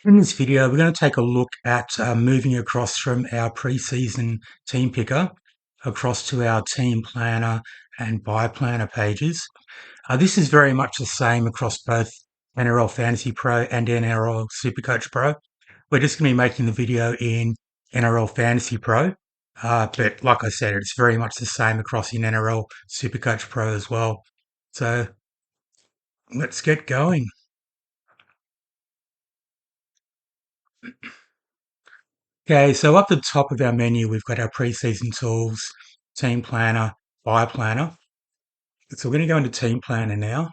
In this video, we're going to take a look at moving across from our preseason team picker across to our team planner and buy planner pages. This is very much the same across both NRL Fantasy Pro and NRL Supercoach Pro. We're just going to be making the video in NRL Fantasy Pro, but like I said, it's very much the same across in NRL Supercoach Pro as well. So let's get going. Okay, so up the top of our menu, we've got our preseason tools, team planner, buy planner. So we're going to go into team planner now.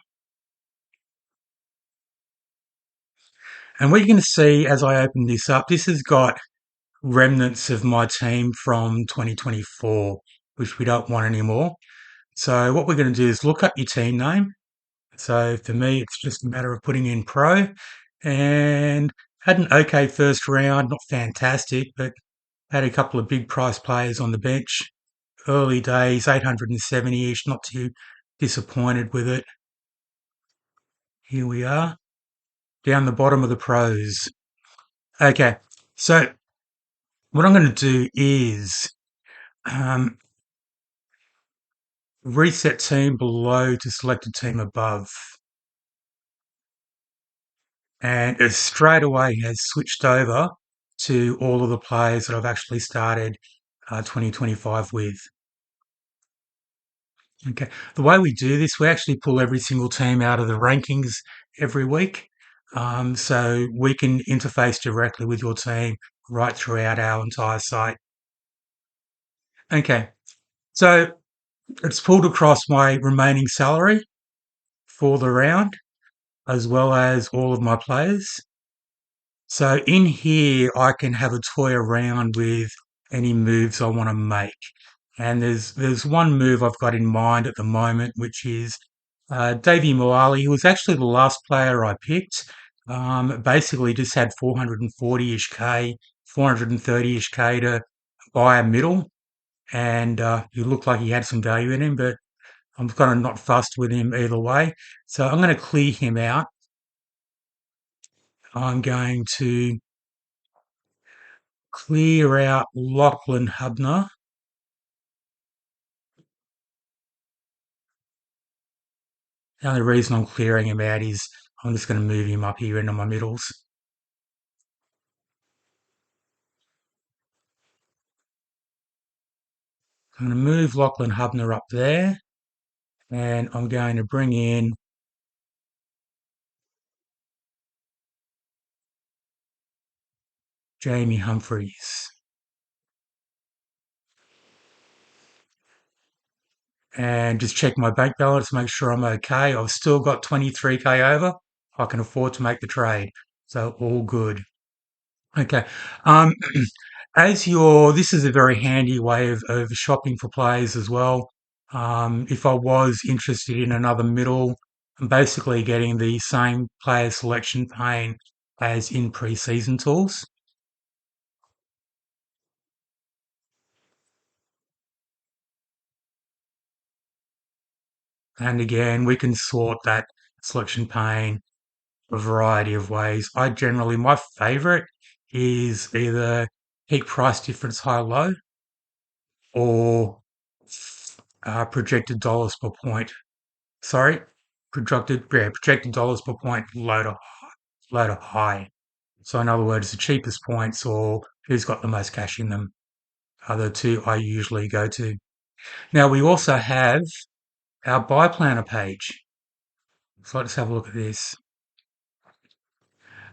And what you're going to see as I open this up, this has got remnants of my team from 2024, which we don't want anymore. So what we're going to do is look up your team name. So for me, it's just a matter of putting in pro, and had an okay first round, not fantastic, but had a couple of big price players on the bench. Early days, 870-ish, not too disappointed with it. Here we are, down the bottom of the pros. Okay, so what I'm going to do is reset team below to select a team above. And it straight away has switched over to all of the players that I've actually started 2025 with. Okay, the way we do this, we actually pull every single team out of the rankings every week. So we can interface directly with your team right throughout our entire site. Okay, so it's pulled across my remaining salary for the round, as well as all of my players. So in here, I can have a toy around with any moves I want to make. And there's one move I've got in mind at the moment, which is Davey Moali. He was actually the last player I picked. Basically just had 440-ish K, 430-ish K to buy a middle. And he looked like he had some value in him, but I'm kind of not fussed with him either way. So I'm going to clear him out. I'm going to clear out Lachlan Hubner. The only reason I'm clearing him out is I'm just going to move him up here into my middles. I'm going to move Lachlan Hubner up there, and I'm going to bring in Jamie Humphries. And just check my bank balance, make sure I'm okay. I've still got 23K over. I can afford to make the trade. So all good. Okay. Um, this is a very handy way of shopping for players as well. If I was interested in another middle, I'm basically getting the same player selection pane as in pre-season tools. And again, we can sort that selection pane a variety of ways. My favorite is either peak price difference high low or projected dollars per point. Sorry, projected dollars per point low to high. So in other words, the cheapest points or who's got the most cash in them are the two I usually go to. Now we also have our buy planner page. So let's have a look at this.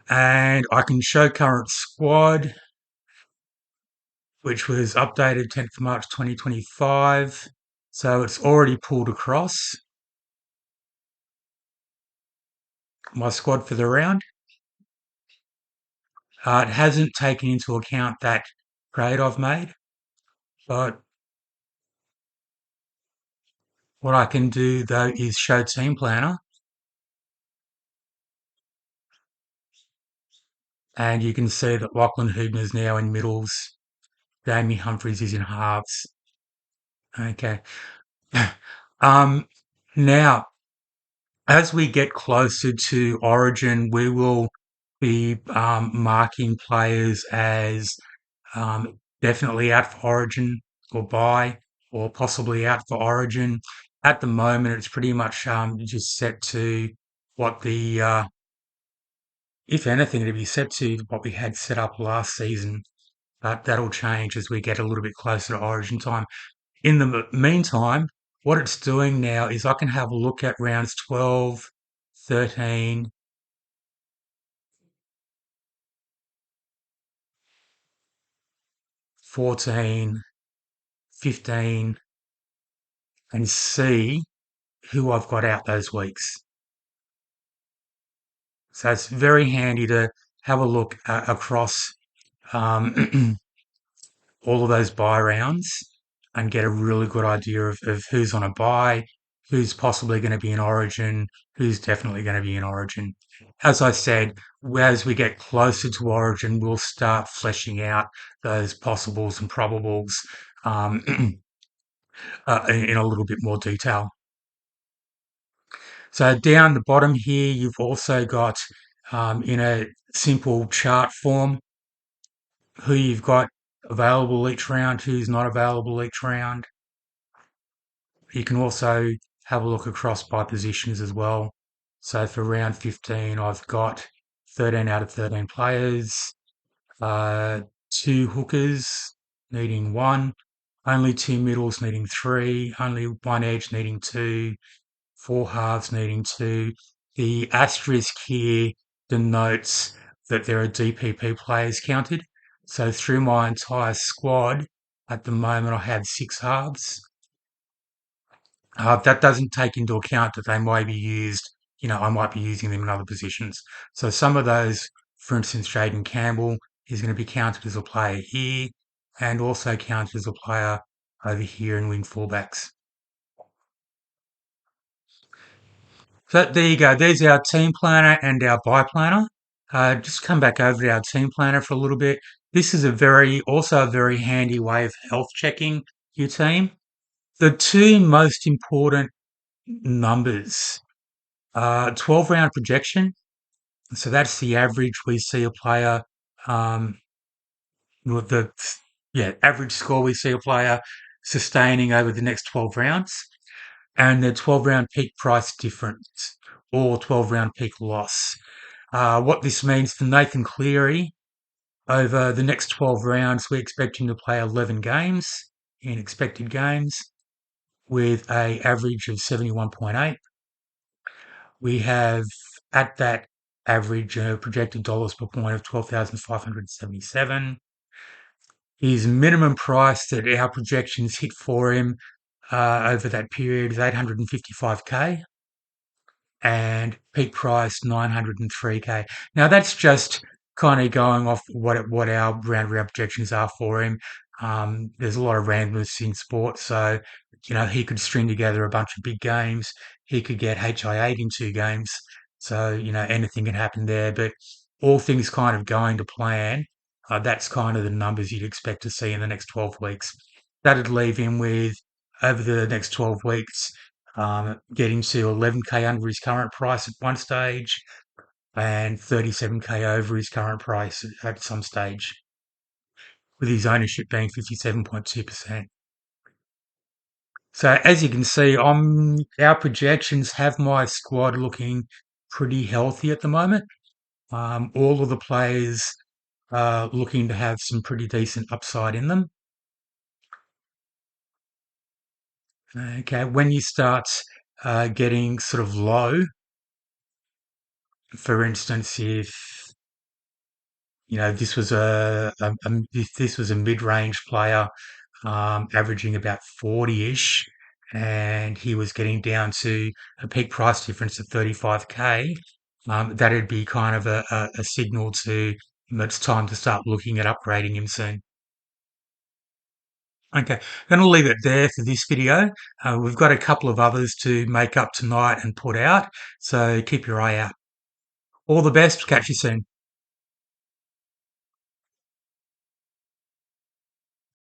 And I can show current squad, which was updated 10th of March 2025. So it's already pulled across my squad for the round. It hasn't taken into account that trade I've made, but what I can do though is show team planner, and you can see that Lachlan Hubner is now in middles. Damien Humphries is in halves. Okay. um, Now, as we get closer to Origin, we will be marking players as definitely out for Origin or bye, or possibly out for Origin. At the moment, it's pretty much just set to what if anything, it'd be set to what we had set up last season. But that'll change as we get a little bit closer to Origin time. In the meantime, what it's doing now is I can have a look at rounds 12, 13, 14, 15, and see who I've got out those weeks. So it's very handy to have a look across um, all of those buy rounds and get a really good idea of who's on a buy, who's possibly going to be in Origin, who's definitely going to be in Origin. As I said, as we get closer to Origin, we'll start fleshing out those possibles and probables um, in a little bit more detail. So down the bottom here, you've also got in a simple chart form who you've got available each round, who's not available each round. You can also have a look across by positions as well. So for round 15, I've got 13 out of 13 players, uh, two hookers needing one, only two middles needing three, only one edge needing two, four halves needing two. The asterisk here denotes that there are DPP players counted. So through my entire squad, at the moment, I have six halves. That doesn't take into account that they might be used, I might be using them in other positions. So some of those, for instance, Jaden Campbell is going to be counted as a player here and also counted as a player over here in wing fullbacks. So there you go. There's our team planner and our buy planner. Just come back over to our team planner for a little bit. This is also a very handy way of health checking your team. The two most important numbers 12 round projection. So that's the average we see a player, um, with the average score we see a player sustaining over the next 12 rounds, and the 12 round peak price difference or 12 round peak loss. What this means for Nathan Cleary, over the next 12 rounds, we expect him to play 11 games in expected games with a average of 71.8. We have at that average projected dollars per point of 12,577. His minimum price that our projections hit for him over that period is 855K and peak price 903K. Now that's just kind of going off what our round projections are for him. There's a lot of randomness in sport, so he could string together a bunch of big games. He could get HI8 in two games, so anything can happen there. But all things kind of going to plan. That's kind of the numbers you'd expect to see in the next 12 weeks. That'd leave him with over the next 12 weeks getting to 11K under his current price at one stage and 37K over his current price at some stage, with his ownership being 57.2%. So as you can see, our projections have my squad looking pretty healthy at the moment. All of the players are looking to have some pretty decent upside in them. Okay, when you start getting sort of low, for instance, if this was if this was a mid-range player, averaging about 40-ish, and he was getting down to a peak price difference of 35K, that'd be kind of a signal to it's time to start looking at upgrading him soon. Okay, going to leave it there for this video. We've got a couple of others to make up tonight and put out, so keep your eye out. All the best. Catch you soon.